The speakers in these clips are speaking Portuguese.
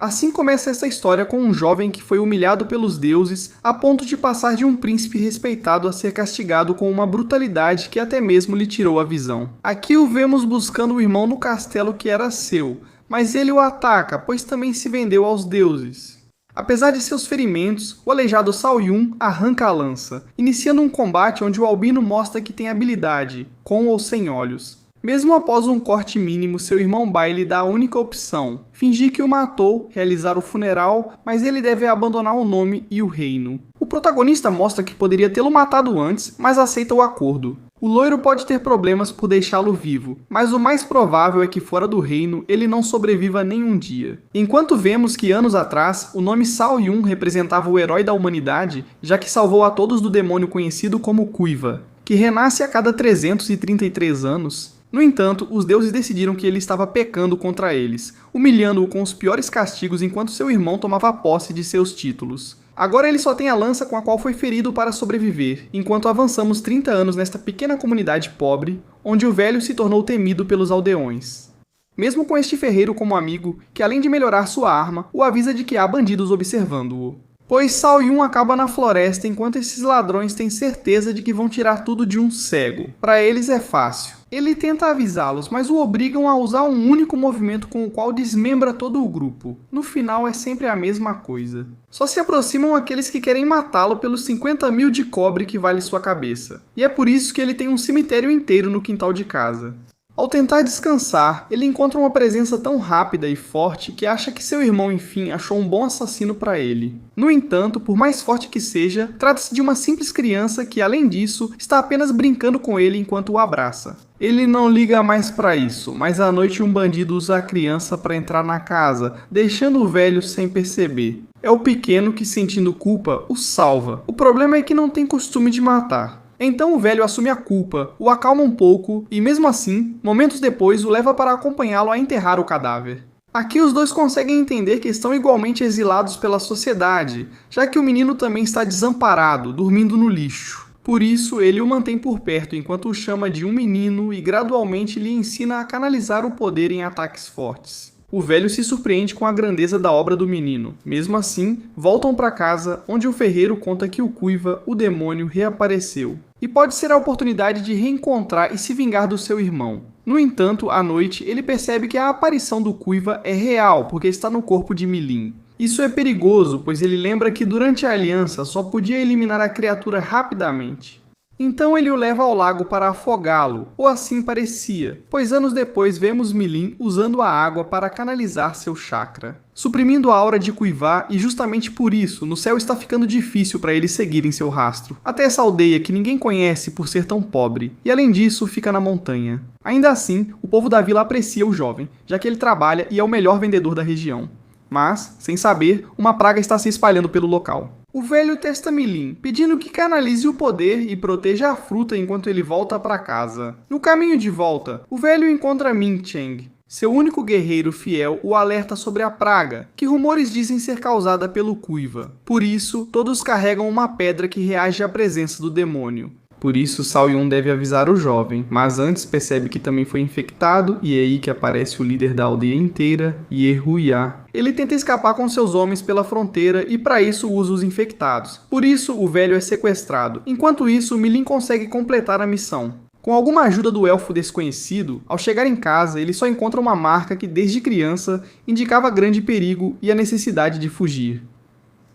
Assim começa essa história com um jovem que foi humilhado pelos deuses a ponto de passar de um príncipe respeitado a ser castigado com uma brutalidade que até mesmo lhe tirou a visão. Aqui o vemos buscando o irmão no castelo que era seu, mas ele o ataca, pois também se vendeu aos deuses. Apesar de seus ferimentos, o aleijado Sao Yun arranca a lança, iniciando um combate onde o albino mostra que tem habilidade, com ou sem olhos. Mesmo após um corte mínimo, seu irmão Bai lhe dá a única opção: fingir que o matou, realizar o funeral, mas ele deve abandonar o nome e o reino. O protagonista mostra que poderia tê-lo matado antes, mas aceita o acordo. O loiro pode ter problemas por deixá-lo vivo, mas o mais provável é que fora do reino ele não sobreviva nenhum dia. Enquanto vemos que anos atrás, o nome Sao Yun representava o herói da humanidade, já que salvou a todos do demônio conhecido como Kuiva, que renasce a cada 333 anos. No entanto, os deuses decidiram que ele estava pecando contra eles, humilhando-o com os piores castigos enquanto seu irmão tomava posse de seus títulos. Agora ele só tem a lança com a qual foi ferido para sobreviver, enquanto avançamos 30 anos nesta pequena comunidade pobre, onde o velho se tornou temido pelos aldeões. Mesmo com este ferreiro como amigo, que além de melhorar sua arma, o avisa de que há bandidos observando-o. Pois Sao Yun acaba na floresta enquanto esses ladrões têm certeza de que vão tirar tudo de um cego. Para eles é fácil. Ele tenta avisá-los, mas o obrigam a usar um único movimento com o qual desmembra todo o grupo. No final é sempre a mesma coisa. Só se aproximam aqueles que querem matá-lo pelos 50 mil de cobre que vale sua cabeça. E é por isso que ele tem um cemitério inteiro no quintal de casa. Ao tentar descansar, ele encontra uma presença tão rápida e forte que acha que seu irmão, enfim, achou um bom assassino para ele. No entanto, por mais forte que seja, trata-se de uma simples criança que, além disso, está apenas brincando com ele enquanto o abraça. Ele não liga mais para isso, mas à noite um bandido usa a criança para entrar na casa, deixando o velho sem perceber. É o pequeno que, sentindo culpa, o salva. O problema é que não tem costume de matar. Então o velho assume a culpa, o acalma um pouco e, mesmo assim, momentos depois o leva para acompanhá-lo a enterrar o cadáver. Aqui os dois conseguem entender que estão igualmente exilados pela sociedade, já que o menino também está desamparado, dormindo no lixo. Por isso, ele o mantém por perto enquanto o chama de um menino e gradualmente lhe ensina a canalizar o poder em ataques fortes. O velho se surpreende com a grandeza da obra do menino. Mesmo assim, voltam para casa, onde o ferreiro conta que o Kuiva, o demônio, reapareceu. E pode ser a oportunidade de reencontrar e se vingar do seu irmão. No entanto, à noite, ele percebe que a aparição do Kuiva é real, porque está no corpo de Milin. Isso é perigoso, pois ele lembra que durante a aliança só podia eliminar a criatura rapidamente. Então ele o leva ao lago para afogá-lo, ou assim parecia, pois anos depois vemos Milin usando a água para canalizar seu chakra, suprimindo a aura de Kuiva, e justamente por isso, no céu está ficando difícil para eles seguirem seu rastro, até essa aldeia que ninguém conhece por ser tão pobre, e além disso fica na montanha. Ainda assim, o povo da vila aprecia o jovem, já que ele trabalha e é o melhor vendedor da região. Mas, sem saber, uma praga está se espalhando pelo local. O velho testa Milin, pedindo que canalize o poder e proteja a fruta enquanto ele volta para casa. No caminho de volta, o velho encontra Min Cheng. Seu único guerreiro fiel o alerta sobre a praga, que rumores dizem ser causada pelo Kuiva. Por isso, todos carregam uma pedra que reage à presença do demônio. Por isso, Sao Yun deve avisar o jovem, mas antes percebe que também foi infectado e é aí que aparece o líder da aldeia inteira, Yehuya. Ele tenta escapar com seus homens pela fronteira e para isso usa os infectados. Por isso, o velho é sequestrado. Enquanto isso, Milin consegue completar a missão. Com alguma ajuda do elfo desconhecido, ao chegar em casa, ele só encontra uma marca que desde criança indicava grande perigo e a necessidade de fugir.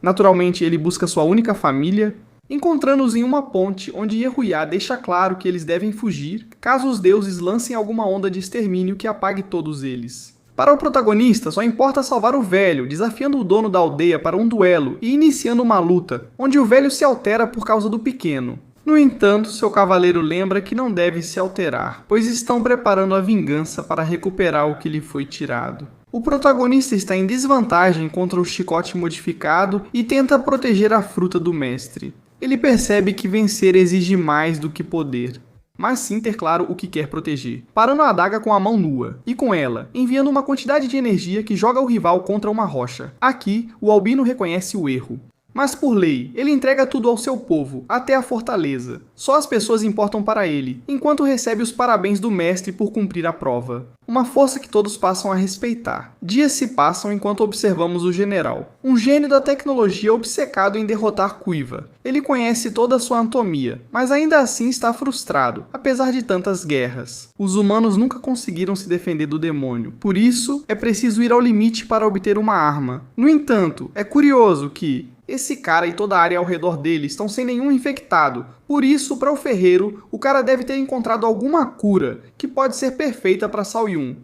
Naturalmente, ele busca sua única família, encontrando-os em uma ponte onde Yehuya deixa claro que eles devem fugir caso os deuses lancem alguma onda de extermínio que apague todos eles. Para o protagonista, só importa salvar o velho, desafiando o dono da aldeia para um duelo e iniciando uma luta, onde o velho se altera por causa do pequeno. No entanto, seu cavaleiro lembra que não deve se alterar, pois estão preparando a vingança para recuperar o que lhe foi tirado. O protagonista está em desvantagem contra o chicote modificado e tenta proteger a fruta do mestre. Ele percebe que vencer exige mais do que poder, mas sim ter claro o que quer proteger, parando a adaga com a mão nua, e com ela, enviando uma quantidade de energia que joga o rival contra uma rocha. Aqui, o albino reconhece o erro. Mas por lei, ele entrega tudo ao seu povo, até a fortaleza. Só as pessoas importam para ele, enquanto recebe os parabéns do mestre por cumprir a prova. Uma força que todos passam a respeitar. Dias se passam enquanto observamos o general, um gênio da tecnologia obcecado em derrotar Kuiva. Ele conhece toda a sua anatomia, mas ainda assim está frustrado, apesar de tantas guerras. Os humanos nunca conseguiram se defender do demônio, por isso é preciso ir ao limite para obter uma arma. No entanto, é curioso que esse cara e toda a área ao redor dele estão sem nenhum infectado. Por isso, para o ferreiro, o cara deve ter encontrado alguma cura, que pode ser perfeita para Cao Yun.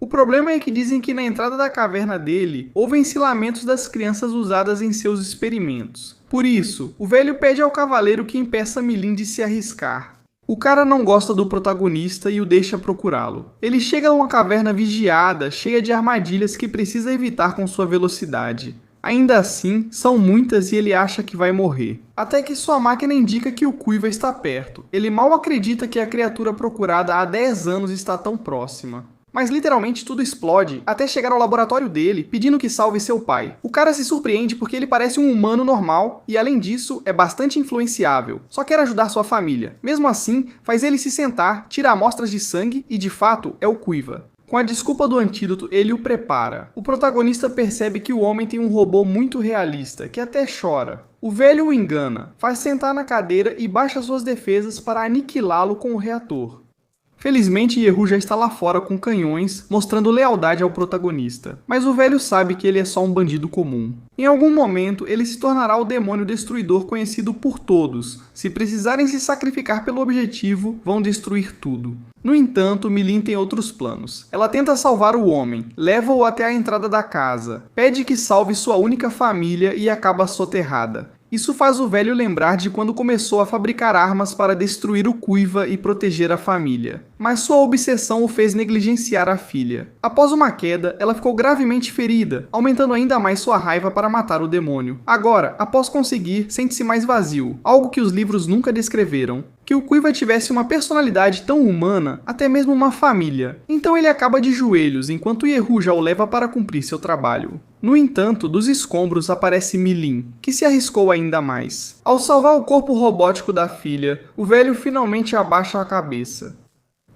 O problema é que dizem que na entrada da caverna dele, houve ensilamentos das crianças usadas em seus experimentos. Por isso, o velho pede ao cavaleiro que impeça Milin de se arriscar. O cara não gosta do protagonista e o deixa procurá-lo. Ele chega a uma caverna vigiada, cheia de armadilhas que precisa evitar com sua velocidade. Ainda assim, são muitas e ele acha que vai morrer. Até que sua máquina indica que o Kuiva está perto. Ele mal acredita que a criatura procurada há 10 anos está tão próxima. Mas literalmente tudo explode, até chegar ao laboratório dele, pedindo que salve seu pai. O cara se surpreende porque ele parece um humano normal e, além disso, é bastante influenciável. Só quer ajudar sua família. Mesmo assim, faz ele se sentar, tira amostras de sangue e, de fato, é o Kuiva. Com a desculpa do antídoto, ele o prepara. O protagonista percebe que o homem tem um robô muito realista, que até chora. O velho o engana, faz sentar na cadeira e baixa suas defesas para aniquilá-lo com o reator. Felizmente, Yehu já está lá fora com canhões, mostrando lealdade ao protagonista. Mas o velho sabe que ele é só um bandido comum. Em algum momento, ele se tornará o demônio destruidor conhecido por todos. Se precisarem se sacrificar pelo objetivo, vão destruir tudo. No entanto, Milin tem outros planos. Ela tenta salvar o homem, leva-o até a entrada da casa, pede que salve sua única família e acaba soterrada. Isso faz o velho lembrar de quando começou a fabricar armas para destruir o Kuiva e proteger a família. Mas sua obsessão o fez negligenciar a filha. Após uma queda, ela ficou gravemente ferida, aumentando ainda mais sua raiva para matar o demônio. Agora, após conseguir, sente-se mais vazio, algo que os livros nunca descreveram. Que o Kuiva tivesse uma personalidade tão humana, até mesmo uma família. Então ele acaba de joelhos, enquanto Yehu já o leva para cumprir seu trabalho. No entanto, dos escombros aparece Milin, que se arriscou ainda mais. Ao salvar o corpo robótico da filha, o velho finalmente abaixa a cabeça.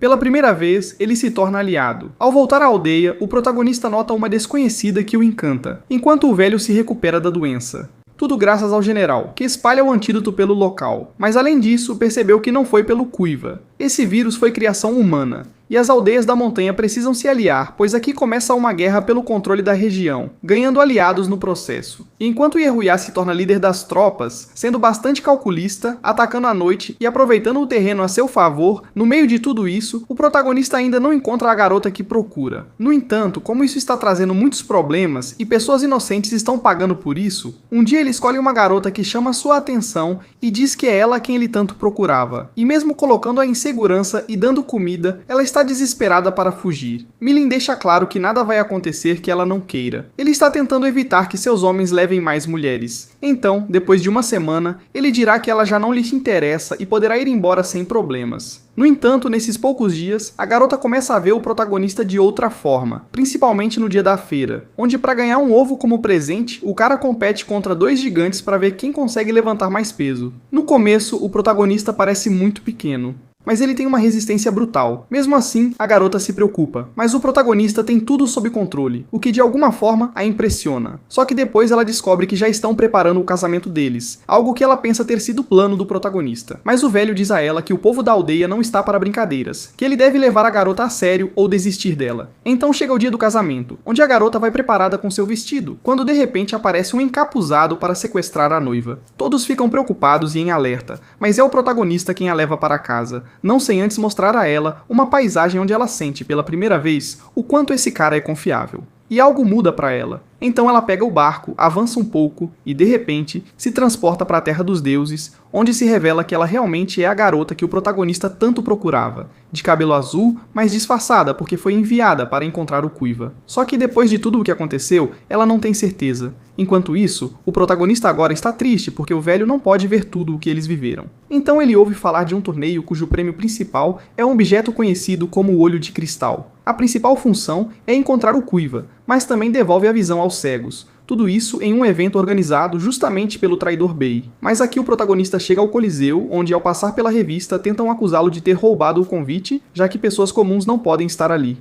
Pela primeira vez, ele se torna aliado. Ao voltar à aldeia, o protagonista nota uma desconhecida que o encanta, enquanto o velho se recupera da doença. Tudo graças ao general, que espalha o antídoto pelo local. Mas além disso, percebeu que não foi pelo Kuiva. Esse vírus foi criação humana. E as aldeias da montanha precisam se aliar, pois aqui começa uma guerra pelo controle da região, ganhando aliados no processo. E enquanto Yehuya se torna líder das tropas, sendo bastante calculista, atacando à noite e aproveitando o terreno a seu favor, no meio de tudo isso, o protagonista ainda não encontra a garota que procura. No entanto, como isso está trazendo muitos problemas e pessoas inocentes estão pagando por isso, um dia ele escolhe uma garota que chama sua atenção e diz que é ela quem ele tanto procurava. E mesmo colocando-a em segurança e dando comida, ela está desesperada para fugir. Milin deixa claro que nada vai acontecer que ela não queira. Ele está tentando evitar que seus homens levem mais mulheres. Então, depois de uma semana, ele dirá que ela já não lhe interessa e poderá ir embora sem problemas. No entanto, nesses poucos dias, a garota começa a ver o protagonista de outra forma, principalmente no dia da feira, onde para ganhar um ovo como presente, o cara compete contra 2 gigantes para ver quem consegue levantar mais peso. No começo, o protagonista parece muito pequeno, mas ele tem uma resistência brutal. Mesmo assim, a garota se preocupa, mas o protagonista tem tudo sob controle, o que de alguma forma a impressiona. Só que depois ela descobre que já estão preparando o casamento deles, algo que ela pensa ter sido plano do protagonista. Mas o velho diz a ela que o povo da aldeia não está para brincadeiras, que ele deve levar a garota a sério ou desistir dela. Então chega o dia do casamento, onde a garota vai preparada com seu vestido, quando de repente aparece um encapuzado para sequestrar a noiva. Todos ficam preocupados e em alerta, mas é o protagonista quem a leva para casa, não sem antes mostrar a ela uma paisagem onde ela sente pela primeira vez o quanto esse cara é confiável. E algo muda para ela. Então ela pega o barco, avança um pouco e, de repente, se transporta para a Terra dos Deuses, onde se revela que ela realmente é a garota que o protagonista tanto procurava, de cabelo azul, mas disfarçada porque foi enviada para encontrar o Kuiva. Só que depois de tudo o que aconteceu, ela não tem certeza. Enquanto isso, o protagonista agora está triste porque o velho não pode ver tudo o que eles viveram. Então ele ouve falar de um torneio cujo prêmio principal é um objeto conhecido como o Olho de Cristal. A principal função é encontrar o Kuiva, mas também devolve a visão aos cegos. tudo isso em um evento organizado justamente pelo traidor Bey. Mas aqui o protagonista chega ao Coliseu, onde ao passar pela revista tentam acusá-lo de ter roubado o convite, já que pessoas comuns não podem estar ali.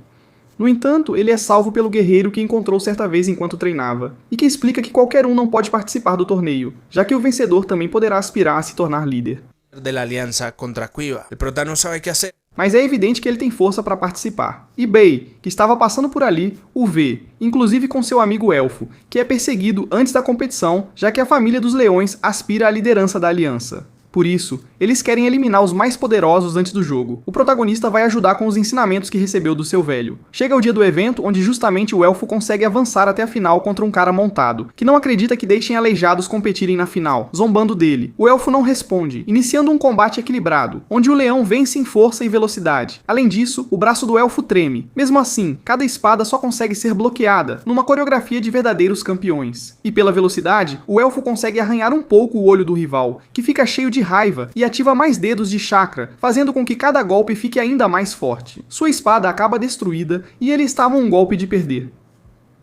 No entanto, ele é salvo pelo guerreiro que encontrou certa vez enquanto treinava, e que explica que qualquer um não pode participar do torneio, já que o vencedor também poderá aspirar a se tornar líder. De la alianza contra Quiva. El prota no sabe qué hacer. Mas é evidente que ele tem força para participar. E Bey, que estava passando por ali, o vê, inclusive com seu amigo Elfo, que é perseguido antes da competição, já que a família dos leões aspira à liderança da aliança. Por isso, eles querem eliminar os mais poderosos antes do jogo. O protagonista vai ajudar com os ensinamentos que recebeu do seu velho. Chega o dia do evento, onde justamente o elfo consegue avançar até a final contra um cara montado, que não acredita que deixem aleijados competirem na final, zombando dele. O elfo não responde, iniciando um combate equilibrado, onde o leão vence em força e velocidade. Além disso, o braço do elfo treme. Mesmo assim, cada espada só consegue ser bloqueada, numa coreografia de verdadeiros campeões. E pela velocidade, o elfo consegue arranhar um pouco o olho do rival, que fica cheio de raiva e ativa mais dedos de chakra, fazendo com que cada golpe fique ainda mais forte. Sua espada acaba destruída e ele estava um golpe de perder.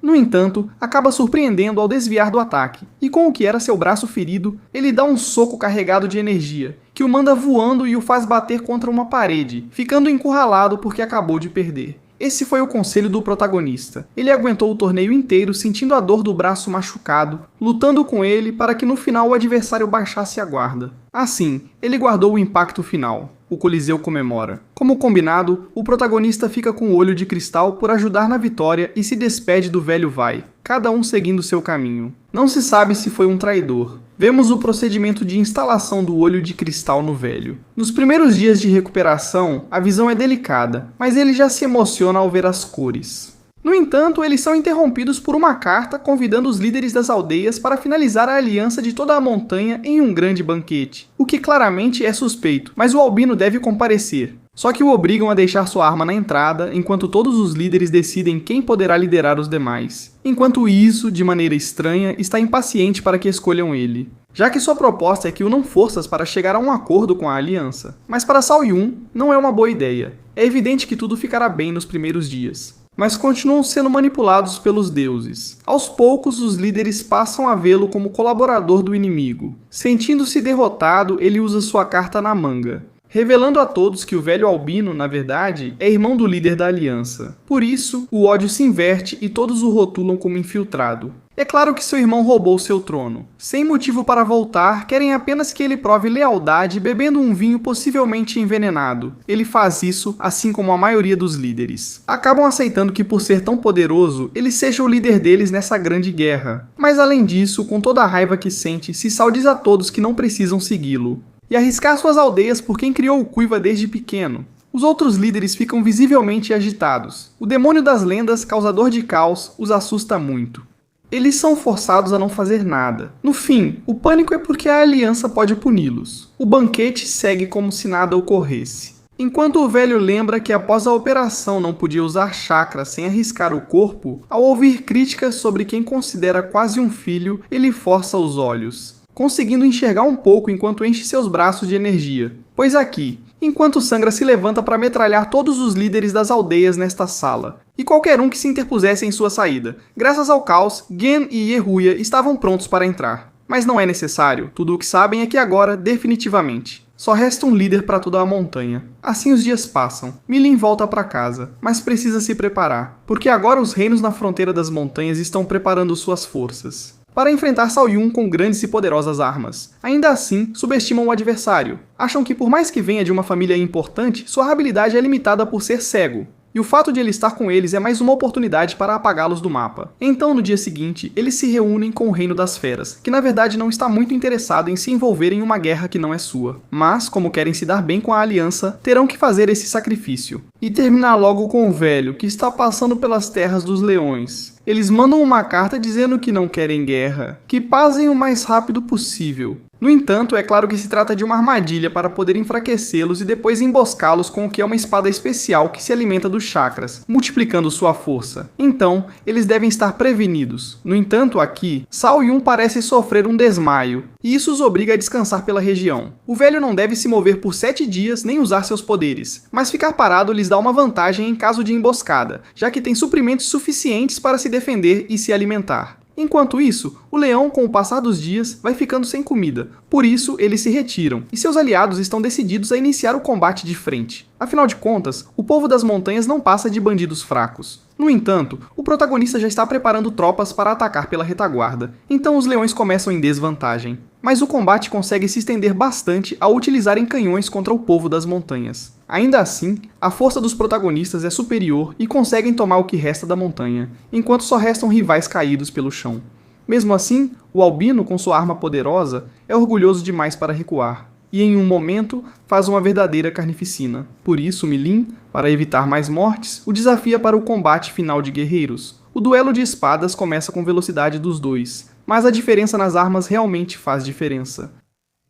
No entanto, acaba surpreendendo ao desviar do ataque, e com o que era seu braço ferido, ele dá um soco carregado de energia, que o manda voando e o faz bater contra uma parede, ficando encurralado porque acabou de perder. Esse foi o conselho do protagonista. Ele aguentou o torneio inteiro sentindo a dor do braço machucado, lutando com ele para que no final o adversário baixasse a guarda. Assim, ele guardou o impacto final. O Coliseu comemora. Como combinado, o protagonista fica com o olho de cristal por ajudar na vitória e se despede do velho Vai, cada um seguindo seu caminho. Não se sabe se foi um traidor. Vemos o procedimento de instalação do olho de cristal no velho. Nos primeiros dias de recuperação, a visão é delicada, mas ele já se emociona ao ver as cores. No entanto, eles são interrompidos por uma carta convidando os líderes das aldeias para finalizar a aliança de toda a montanha em um grande banquete, o que claramente é suspeito, mas o albino deve comparecer. Só que o obrigam a deixar sua arma na entrada, enquanto todos os líderes decidem quem poderá liderar os demais. Enquanto isso, de maneira estranha, está impaciente para que escolham ele, já que sua proposta é que unam forças para chegar a um acordo com a aliança. Mas para Cao Yun, não é uma boa ideia. É evidente que tudo ficará bem nos primeiros dias, mas continuam sendo manipulados pelos deuses. Aos poucos, os líderes passam a vê-lo como colaborador do inimigo. Sentindo-se derrotado, ele usa sua carta na manga, revelando a todos que o velho albino, na verdade, é irmão do líder da aliança. Por isso, o ódio se inverte e todos o rotulam como infiltrado. É claro que seu irmão roubou seu trono. Sem motivo para voltar, querem apenas que ele prove lealdade bebendo um vinho possivelmente envenenado. Ele faz isso, assim como a maioria dos líderes. Acabam aceitando que por ser tão poderoso, ele seja o líder deles nessa grande guerra. Mas além disso, com toda a raiva que sente, Cao diz a todos que não precisam segui-lo e arriscar suas aldeias por quem criou o Quiva desde pequeno. Os outros líderes ficam visivelmente agitados. O demônio das lendas, causador de caos, os assusta muito. Eles são forçados a não fazer nada. No fim, o pânico é porque a aliança pode puni-los. O banquete segue como se nada ocorresse. Enquanto o velho lembra que após a operação não podia usar chakra sem arriscar o corpo, ao ouvir críticas sobre quem considera quase um filho, ele força os olhos, conseguindo enxergar um pouco enquanto enche seus braços de energia. Pois aqui, enquanto Sangra se levanta para metralhar todos os líderes das aldeias nesta sala, e qualquer um que se interpusesse em sua saída. Graças ao caos, Gen e Yehuya estavam prontos para entrar. Mas não é necessário, tudo o que sabem é que agora, definitivamente, só resta um líder para toda a montanha. Assim os dias passam. Milin volta para casa, mas precisa se preparar, porque agora os reinos na fronteira das montanhas estão preparando suas forças para enfrentar Cao Yun com grandes e poderosas armas. Ainda assim, subestimam o adversário. Acham que por mais que venha de uma família importante, sua habilidade é limitada por ser cego. E o fato de ele estar com eles é mais uma oportunidade para apagá-los do mapa. Então, no dia seguinte, eles se reúnem com o Reino das Feras, que na verdade não está muito interessado em se envolver em uma guerra que não é sua. Mas, como querem se dar bem com a aliança, terão que fazer esse sacrifício. E terminar logo com o velho, que está passando pelas terras dos leões. Eles mandam uma carta dizendo que não querem guerra, que pazem o mais rápido possível. No entanto, é claro que se trata de uma armadilha para poder enfraquecê-los e depois emboscá-los com o que é uma espada especial que se alimenta dos chakras, multiplicando sua força. Então, eles devem estar prevenidos. No entanto, aqui, Cao Yun parece sofrer um desmaio, e isso os obriga a descansar pela região. O velho não deve se mover por 7 dias nem usar seus poderes, mas ficar parado lhes dá uma vantagem em caso de emboscada, já que tem suprimentos suficientes para se defender e se alimentar. Enquanto isso, o leão, com o passar dos dias, vai ficando sem comida. Por isso, eles se retiram, e seus aliados estão decididos a iniciar o combate de frente. Afinal de contas, o povo das montanhas não passa de bandidos fracos. No entanto, o protagonista já está preparando tropas para atacar pela retaguarda, então os leões começam em desvantagem. Mas o combate consegue se estender bastante ao utilizarem canhões contra o povo das montanhas. Ainda assim, a força dos protagonistas é superior e conseguem tomar o que resta da montanha, enquanto só restam rivais caídos pelo chão. Mesmo assim, o Albino, com sua arma poderosa, é orgulhoso demais para recuar, e em um momento faz uma verdadeira carnificina. Por isso, Milin, para evitar mais mortes, o desafia para o combate final de guerreiros. O duelo de espadas começa com velocidade dos dois, mas a diferença nas armas realmente faz diferença,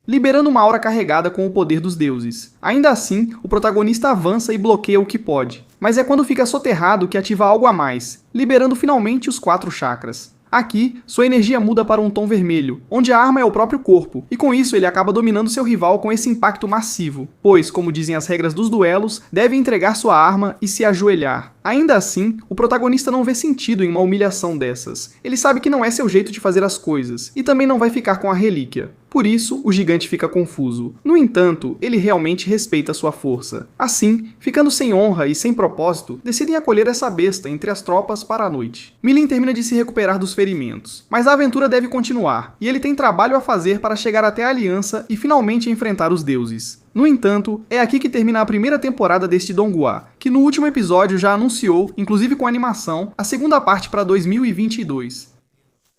liberando uma aura carregada com o poder dos deuses. Ainda assim, o protagonista avança e bloqueia o que pode, mas é quando fica soterrado que ativa algo a mais, liberando finalmente os 4 chakras. Aqui, sua energia muda para um tom vermelho, onde a arma é o próprio corpo, e com isso ele acaba dominando seu rival com esse impacto massivo, pois, como dizem as regras dos duelos, deve entregar sua arma e se ajoelhar. Ainda assim, o protagonista não vê sentido em uma humilhação dessas. Ele sabe que não é seu jeito de fazer as coisas, e também não vai ficar com a relíquia. Por isso, o gigante fica confuso. No entanto, ele realmente respeita sua força. Assim, ficando sem honra e sem propósito, decidem acolher essa besta entre as tropas para a noite. Milin termina de se recuperar dos ferimentos, mas a aventura deve continuar, e ele tem trabalho a fazer para chegar até a Aliança e finalmente enfrentar os deuses. No entanto, é aqui que termina a primeira temporada deste Donghua, que no último episódio já anunciou, inclusive com animação, a segunda parte para 2022.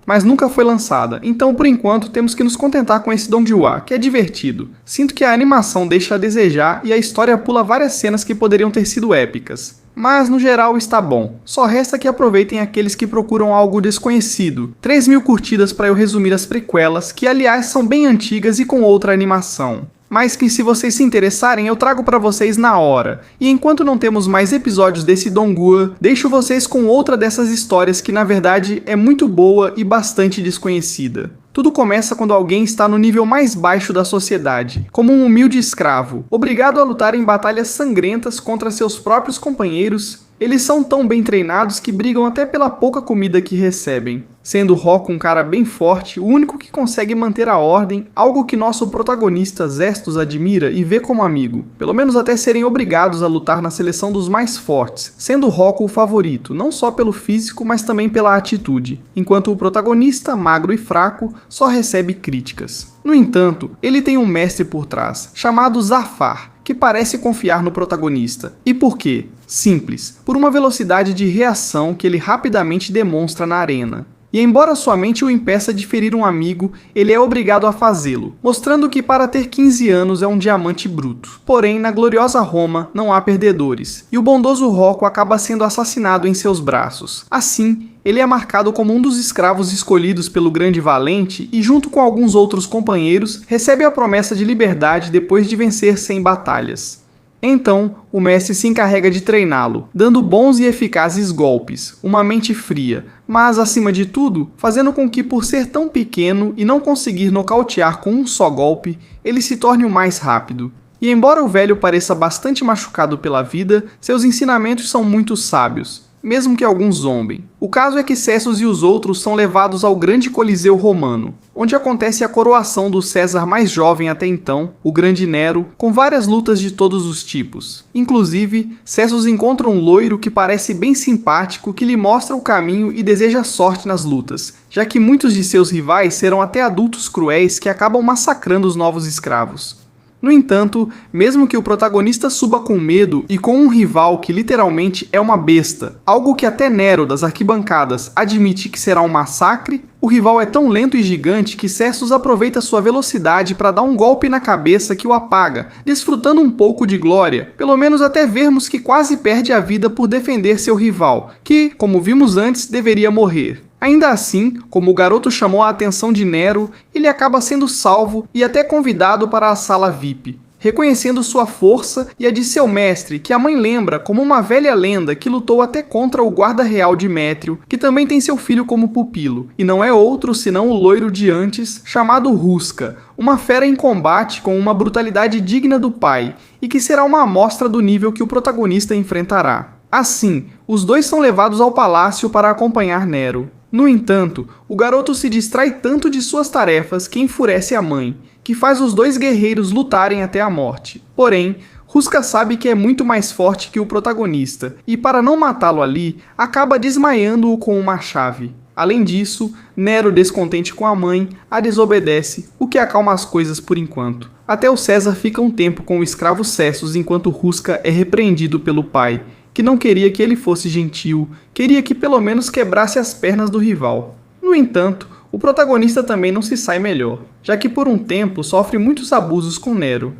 Mas nunca foi lançada, então por enquanto temos que nos contentar com esse Donghua, que é divertido. Sinto que a animação deixa a desejar e a história pula várias cenas que poderiam ter sido épicas. Mas no geral está bom, só resta que aproveitem aqueles que procuram algo desconhecido. 3.000 curtidas para eu resumir as prequelas, que aliás são bem antigas e com outra animação, mas que se vocês se interessarem eu trago para vocês na hora. E enquanto não temos mais episódios desse Donghua, deixo vocês com outra dessas histórias que na verdade é muito boa e bastante desconhecida. Tudo começa quando alguém está no nível mais baixo da sociedade, como um humilde escravo, obrigado a lutar em batalhas sangrentas contra seus próprios companheiros. Eles são tão bem treinados que brigam até pela pouca comida que recebem. Sendo Rock um cara bem forte, o único que consegue manter a ordem, algo que nosso protagonista Zestus admira e vê como amigo, pelo menos até serem obrigados a lutar na seleção dos mais fortes, sendo Rock o favorito, não só pelo físico, mas também pela atitude, enquanto o protagonista, magro e fraco, só recebe críticas. No entanto, ele tem um mestre por trás, chamado Zafar, que parece confiar no protagonista. E por quê? Simples, por uma velocidade de reação que ele rapidamente demonstra na arena. E embora sua mente o impeça de ferir um amigo, ele é obrigado a fazê-lo, mostrando que para ter 15 anos é um diamante bruto. Porém, na gloriosa Roma não há perdedores, e o bondoso Rocco acaba sendo assassinado em seus braços. Assim, ele é marcado como um dos escravos escolhidos pelo Grande Valente e, junto com alguns outros companheiros, recebe a promessa de liberdade depois de vencer 100 batalhas. Então, o mestre se encarrega de treiná-lo, dando bons e eficazes golpes, uma mente fria, mas, acima de tudo, fazendo com que, por ser tão pequeno e não conseguir nocautear com um só golpe, ele se torne o mais rápido. E embora o velho pareça bastante machucado pela vida, seus ensinamentos são muito sábios, mesmo que alguns zombem. O caso é que Cessus e os outros são levados ao grande Coliseu Romano, onde acontece a coroação do César mais jovem até então, o grande Nero, com várias lutas de todos os tipos. Inclusive, Cessus encontra um loiro que parece bem simpático, que lhe mostra o caminho e deseja sorte nas lutas, já que muitos de seus rivais serão até adultos cruéis que acabam massacrando os novos escravos. No entanto, mesmo que o protagonista suba com medo e com um rival que literalmente é uma besta, algo que até Nero das arquibancadas admite que será um massacre, o rival é tão lento e gigante que Cestus aproveita sua velocidade para dar um golpe na cabeça que o apaga, desfrutando um pouco de glória, pelo menos até vermos que quase perde a vida por defender seu rival, que, como vimos antes, deveria morrer. Ainda assim, como o garoto chamou a atenção de Nero, ele acaba sendo salvo e até convidado para a sala VIP, reconhecendo sua força e a de seu mestre, que a mãe lembra como uma velha lenda que lutou até contra o guarda real de Métrio, que também tem seu filho como pupilo, e não é outro senão o loiro de antes, chamado Ruska, uma fera em combate com uma brutalidade digna do pai, e que será uma amostra do nível que o protagonista enfrentará. Assim, os dois são levados ao palácio para acompanhar Nero. No entanto, o garoto se distrai tanto de suas tarefas que enfurece a mãe, que faz os dois guerreiros lutarem até a morte. Porém, Ruska sabe que é muito mais forte que o protagonista, e para não matá-lo ali, acaba desmaiando-o com uma chave. Além disso, Nero, descontente com a mãe, a desobedece, o que acalma as coisas por enquanto. Até o César fica um tempo com o escravo Cessus enquanto Ruska é repreendido pelo pai, que não queria que ele fosse gentil, queria que pelo menos quebrasse as pernas do rival. No entanto, o protagonista também não se sai melhor, já que por um tempo sofre muitos abusos com Nero.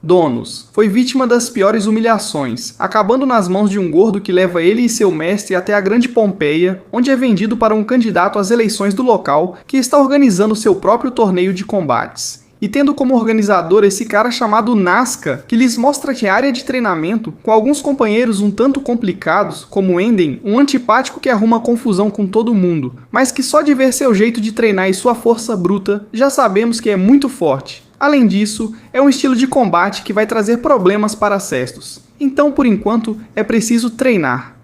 Donos foi vítima das piores humilhações, acabando nas mãos de um gordo que leva ele e seu mestre até a Grande Pompeia, onde é vendido para um candidato às eleições do local que está organizando seu próprio torneio de combates. E tendo como organizador esse cara chamado Nazca, que lhes mostra que a área de treinamento, com alguns companheiros um tanto complicados, como Enden, um antipático que arruma confusão com todo mundo, mas que só de ver seu jeito de treinar e sua força bruta, já sabemos que é muito forte. Além disso, é um estilo de combate que vai trazer problemas para Cestus. Então, por enquanto, é preciso treinar.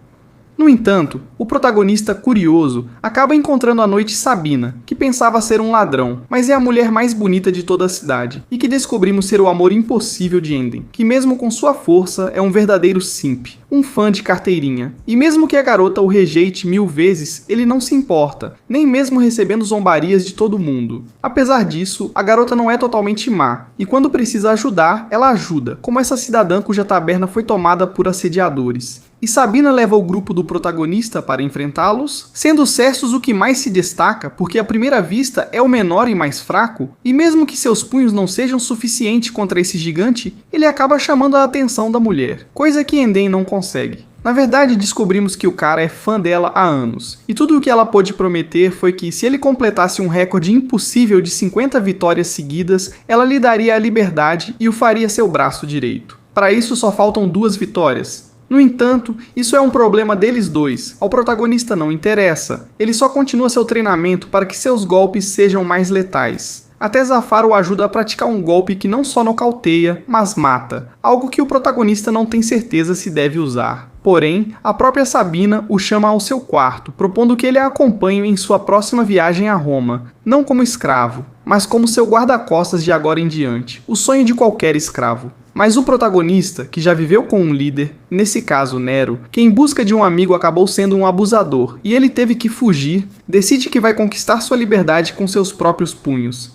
No entanto, o protagonista curioso acaba encontrando à noite Sabina, que pensava ser um ladrão, mas é a mulher mais bonita de toda a cidade, e que descobrimos ser o amor impossível de Enden, que mesmo com sua força é um verdadeiro simp, um fã de carteirinha. E mesmo que a garota o rejeite 1000 vezes, ele não se importa, nem mesmo recebendo zombarias de todo mundo. Apesar disso, a garota não é totalmente má, e quando precisa ajudar, ela ajuda, como essa cidadã cuja taberna foi tomada por assediadores. E Sabina leva o grupo do protagonista para enfrentá-los, sendo Cestus o que mais se destaca, porque à primeira vista é o menor e mais fraco, e mesmo que seus punhos não sejam suficientes contra esse gigante, ele acaba chamando a atenção da mulher, coisa que Enden não consegue. Na verdade, descobrimos que o cara é fã dela há anos, e tudo o que ela pôde prometer foi que se ele completasse um recorde impossível de 50 vitórias seguidas, ela lhe daria a liberdade e o faria seu braço direito. Para isso só faltam 2 vitórias. No entanto, isso é um problema deles dois, ao protagonista não interessa, ele só continua seu treinamento para que seus golpes sejam mais letais. Até Zafar o ajuda a praticar um golpe que não só nocauteia, mas mata, algo que o protagonista não tem certeza se deve usar. Porém, a própria Sabina o chama ao seu quarto, propondo que ele a acompanhe em sua próxima viagem a Roma, não como escravo, mas como seu guarda-costas de agora em diante, o sonho de qualquer escravo. Mas o protagonista, que já viveu com um líder, nesse caso Nero, que em busca de um amigo acabou sendo um abusador e ele teve que fugir, decide que vai conquistar sua liberdade com seus próprios punhos.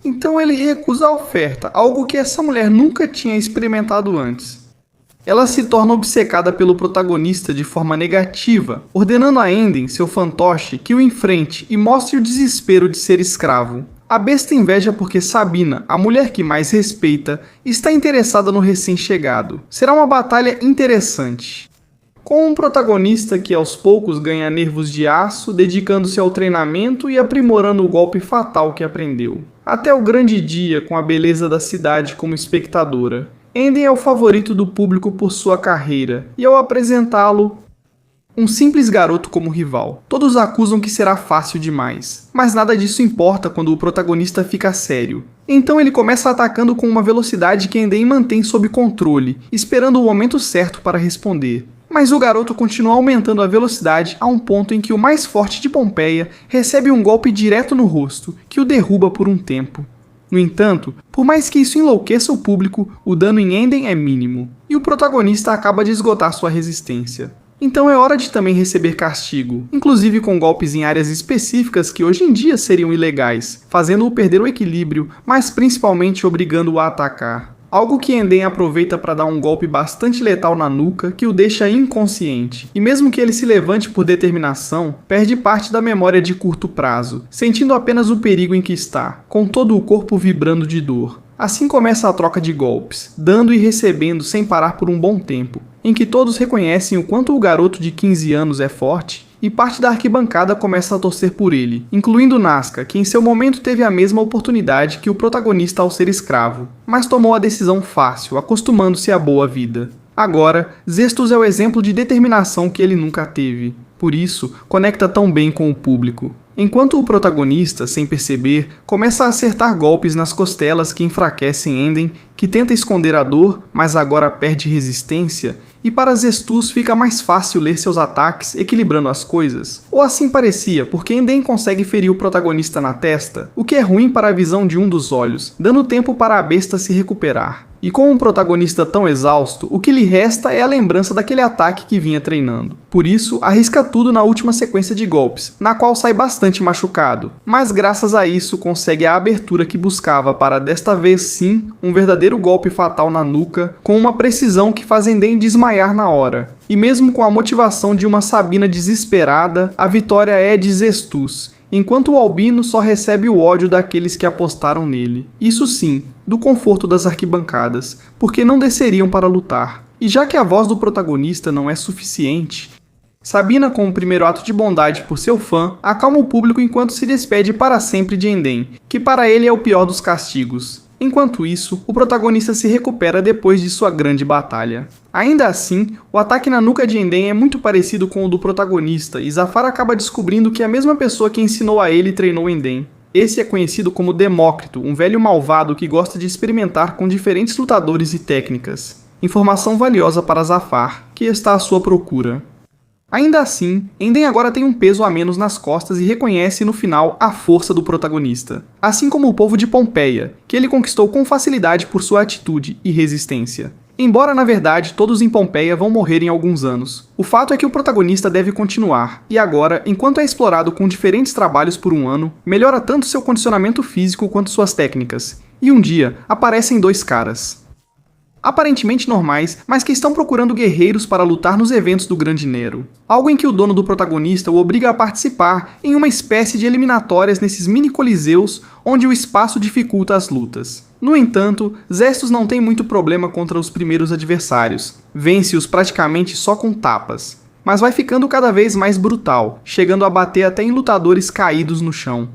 Então ele recusa a oferta, algo que essa mulher nunca tinha experimentado antes. Ela se torna obcecada pelo protagonista de forma negativa, ordenando a Enden, seu fantoche, que o enfrente e mostre o desespero de ser escravo. A besta inveja porque Sabina, a mulher que mais respeita, está interessada no recém-chegado. Será uma batalha interessante, com um protagonista que aos poucos ganha nervos de aço, dedicando-se ao treinamento e aprimorando o golpe fatal que aprendeu. Até o grande dia com a beleza da cidade como espectadora. Enden é o favorito do público por sua carreira, e ao apresentá-lo, um simples garoto como rival. Todos acusam que será fácil demais, mas nada disso importa quando o protagonista fica sério. Então ele começa atacando com uma velocidade que Enden mantém sob controle, esperando o momento certo para responder. Mas o garoto continua aumentando a velocidade a um ponto em que o mais forte de Pompeia recebe um golpe direto no rosto, que o derruba por um tempo. No entanto, por mais que isso enlouqueça o público, o dano em Enden é mínimo, e o protagonista acaba de esgotar sua resistência. Então é hora de também receber castigo, inclusive com golpes em áreas específicas que hoje em dia seriam ilegais, fazendo-o perder o equilíbrio, mas principalmente obrigando-o a atacar. Algo que Enden aproveita para dar um golpe bastante letal na nuca que o deixa inconsciente, e mesmo que ele se levante por determinação, perde parte da memória de curto prazo, sentindo apenas o perigo em que está, com todo o corpo vibrando de dor. Assim começa a troca de golpes, dando e recebendo sem parar por um bom tempo, em que todos reconhecem o quanto o garoto de 15 anos é forte, e parte da arquibancada começa a torcer por ele, incluindo Nazca, que em seu momento teve a mesma oportunidade que o protagonista ao ser escravo, mas tomou a decisão fácil, acostumando-se à boa vida. Agora, Zestus é o exemplo de determinação que ele nunca teve, por isso, conecta tão bem com o público. enquanto o protagonista, sem perceber, começa a acertar golpes nas costelas que enfraquecem Enden, que tenta esconder a dor, mas agora perde resistência, e para Zestus fica mais fácil ler seus ataques equilibrando as coisas. Ou assim parecia, porque Enden consegue ferir o protagonista na testa, o que é ruim para a visão de um dos olhos, dando tempo para a besta se recuperar. E com um protagonista tão exausto, o que lhe resta é a lembrança daquele ataque que vinha treinando. Por isso, arrisca tudo na última sequência de golpes, na qual sai bastante machucado. Mas graças a isso consegue a abertura que buscava para desta vez sim, um verdadeiro golpe fatal na nuca, com uma precisão que faz Enden desmaiar na hora. E mesmo com a motivação de uma Sabina desesperada, a vitória é de Zestus, enquanto o Albino só recebe o ódio daqueles que apostaram nele. Isso sim, do conforto das arquibancadas, porque não desceriam para lutar. E já que a voz do protagonista não é suficiente, Sabina, com o primeiro ato de bondade por seu fã, acalma o público enquanto se despede para sempre de Enden, que para ele é o pior dos castigos. Enquanto isso, o protagonista se recupera depois de sua grande batalha. Ainda assim, o ataque na nuca de Enden é muito parecido com o do protagonista, e Zafar acaba descobrindo que a mesma pessoa que ensinou a ele treinou Enden. Esse é conhecido como Demócrito, um velho malvado que gosta de experimentar com diferentes lutadores e técnicas. Informação valiosa para Zafar, que está à sua procura. Ainda assim, Enden agora tem um peso a menos nas costas e reconhece no final a força do protagonista, assim como o povo de Pompeia, que ele conquistou com facilidade por sua atitude e resistência. Embora na verdade todos em Pompeia vão morrer em alguns anos, o fato é que o protagonista deve continuar, e agora, enquanto é explorado com diferentes trabalhos por um ano, melhora tanto seu condicionamento físico quanto suas técnicas, e um dia aparecem dois caras. Aparentemente normais, mas que estão procurando guerreiros para lutar nos eventos do Grande Nero. Algo em que o dono do protagonista o obriga a participar em uma espécie de eliminatórias nesses mini-coliseus onde o espaço dificulta as lutas. No entanto, Zestus não tem muito problema contra os primeiros adversários, vence-os praticamente só com tapas, mas vai ficando cada vez mais brutal, chegando a bater até em lutadores caídos no chão.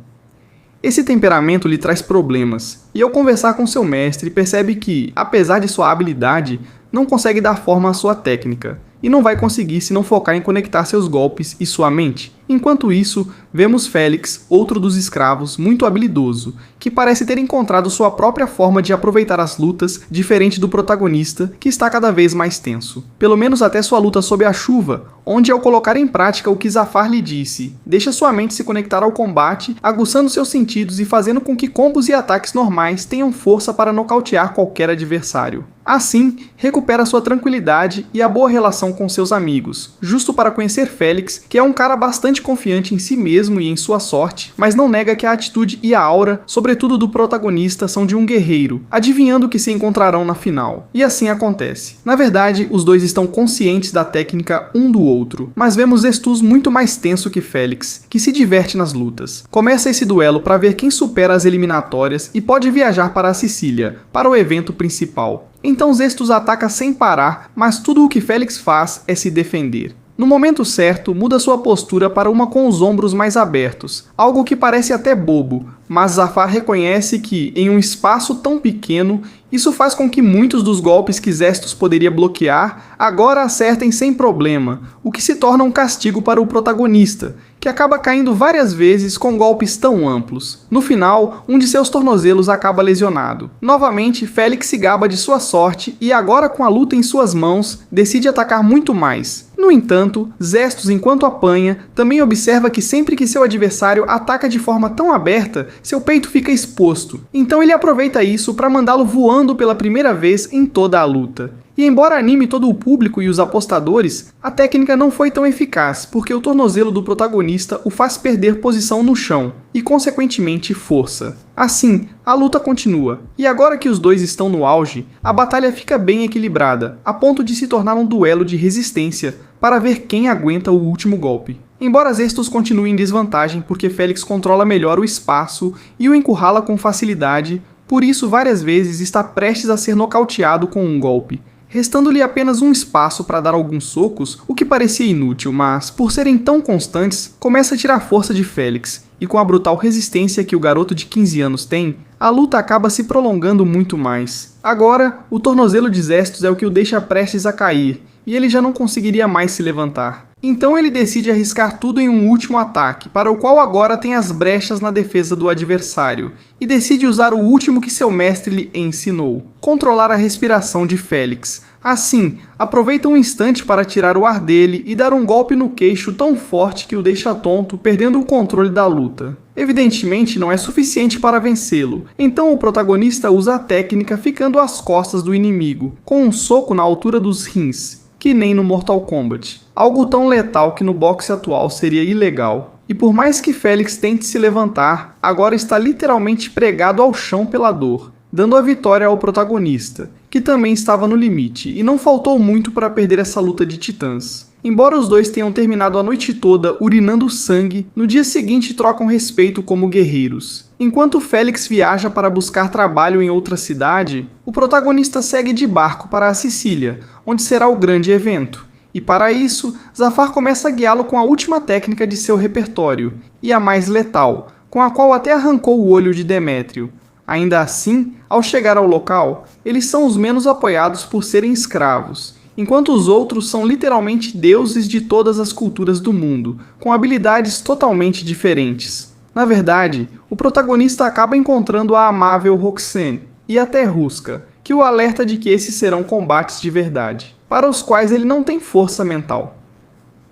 Esse temperamento lhe traz problemas, e ao conversar com seu mestre percebe que, apesar de sua habilidade, não consegue dar forma à sua técnica, e não vai conseguir se não focar em conectar seus golpes e sua mente. Enquanto isso, vemos Félix, outro dos escravos, muito habilidoso, que parece ter encontrado sua própria forma de aproveitar as lutas, diferente do protagonista, que está cada vez mais tenso. Pelo menos até sua luta sob a chuva, onde ao colocar em prática o que Zafar lhe disse, deixa sua mente se conectar ao combate, aguçando seus sentidos e fazendo com que combos e ataques normais tenham força para nocautear qualquer adversário. Assim, recupera sua tranquilidade e a boa relação com seus amigos, justo para conhecer Félix, que é um cara bastante confiante em si mesmo e em sua sorte, mas não nega que a atitude e a aura, sobretudo do protagonista, são de um guerreiro, adivinhando que se encontrarão na final. E assim acontece. Na verdade, os dois estão conscientes da técnica um do outro, mas vemos Zestus muito mais tenso que Félix, que se diverte nas lutas. Começa esse duelo para ver quem supera as eliminatórias e pode viajar para a Sicília, para o evento principal. Então Zestus ataca sem parar, mas tudo o que Félix faz é se defender. No momento certo, muda sua postura para uma com os ombros mais abertos, algo que parece até bobo, mas Zafar reconhece que, em um espaço tão pequeno, isso faz com que muitos dos golpes que Zestus poderia bloquear agora acertem sem problema, o que se torna um castigo para o protagonista, que acaba caindo várias vezes com golpes tão amplos. No final, um de seus tornozelos acaba lesionado. Novamente, Félix se gaba de sua sorte e agora com a luta em suas mãos, decide atacar muito mais. No entanto, Zestus, enquanto apanha, também observa que sempre que seu adversário ataca de forma tão aberta, seu peito fica exposto. Então ele aproveita isso para mandá-lo voando pela primeira vez em toda a luta. E embora anime todo o público e os apostadores, a técnica não foi tão eficaz, porque o tornozelo do protagonista o faz perder posição no chão, e consequentemente força. Assim, a luta continua, e agora que os dois estão no auge, a batalha fica bem equilibrada, a ponto de se tornar um duelo de resistência, para ver quem aguenta o último golpe. Embora Zestus continue em desvantagem porque Félix controla melhor o espaço e o encurrala com facilidade, por isso várias vezes está prestes a ser nocauteado com um golpe, restando-lhe apenas um espaço para dar alguns socos, o que parecia inútil, mas, por serem tão constantes, começa a tirar força de Félix, e com a brutal resistência que o garoto de 15 anos tem, a luta acaba se prolongando muito mais. Agora, o tornozelo de Zestus é o que o deixa prestes a cair, e ele já não conseguiria mais se levantar. Então ele decide arriscar tudo em um último ataque, para o qual agora tem as brechas na defesa do adversário, e decide usar o último que seu mestre lhe ensinou: controlar a respiração de Félix. Assim, aproveita um instante para tirar o ar dele e dar um golpe no queixo tão forte que o deixa tonto, perdendo o controle da luta. Evidentemente não é suficiente para vencê-lo, então o protagonista usa a técnica ficando às costas do inimigo, com um soco na altura dos rins, que nem no Mortal Kombat. Algo tão letal que no boxe atual seria ilegal. E por mais que Félix tente se levantar, agora está literalmente pregado ao chão pela dor, dando a vitória ao protagonista, que também estava no limite, e não faltou muito para perder essa luta de titãs. Embora os dois tenham terminado a noite toda urinando sangue, no dia seguinte trocam respeito como guerreiros. Enquanto Félix viaja para buscar trabalho em outra cidade, o protagonista segue de barco para a Sicília, onde será o grande evento. E para isso, Zafar começa a guiá-lo com a última técnica de seu repertório, e a mais letal, com a qual até arrancou o olho de Demétrio. Ainda assim, ao chegar ao local, eles são os menos apoiados por serem escravos, enquanto os outros são literalmente deuses de todas as culturas do mundo, com habilidades totalmente diferentes. Na verdade, o protagonista acaba encontrando a amável Roxane e até Ruska, que o alerta de que esses serão combates de verdade, para os quais ele não tem força mental.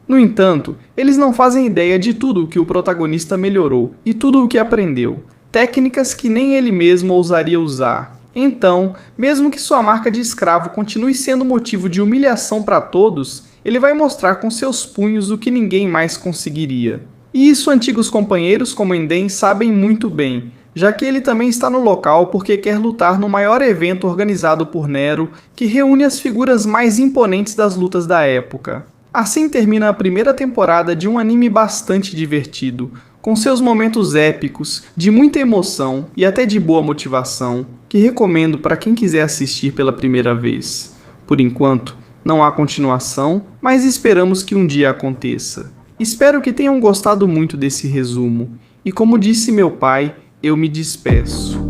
No entanto, eles não fazem ideia de tudo o que o protagonista melhorou e tudo o que aprendeu, técnicas que nem ele mesmo ousaria usar. Então, mesmo que sua marca de escravo continue sendo motivo de humilhação para todos, ele vai mostrar com seus punhos o que ninguém mais conseguiria. E isso antigos companheiros como Enden sabem muito bem, já que ele também está no local porque quer lutar no maior evento organizado por Nero, que reúne as figuras mais imponentes das lutas da época. Assim termina a primeira temporada de um anime bastante divertido, com seus momentos épicos, de muita emoção e até de boa motivação, que recomendo para quem quiser assistir pela primeira vez. Por enquanto, não há continuação, mas esperamos que um dia aconteça. Espero que tenham gostado muito desse resumo, e como disse meu pai, eu me despeço.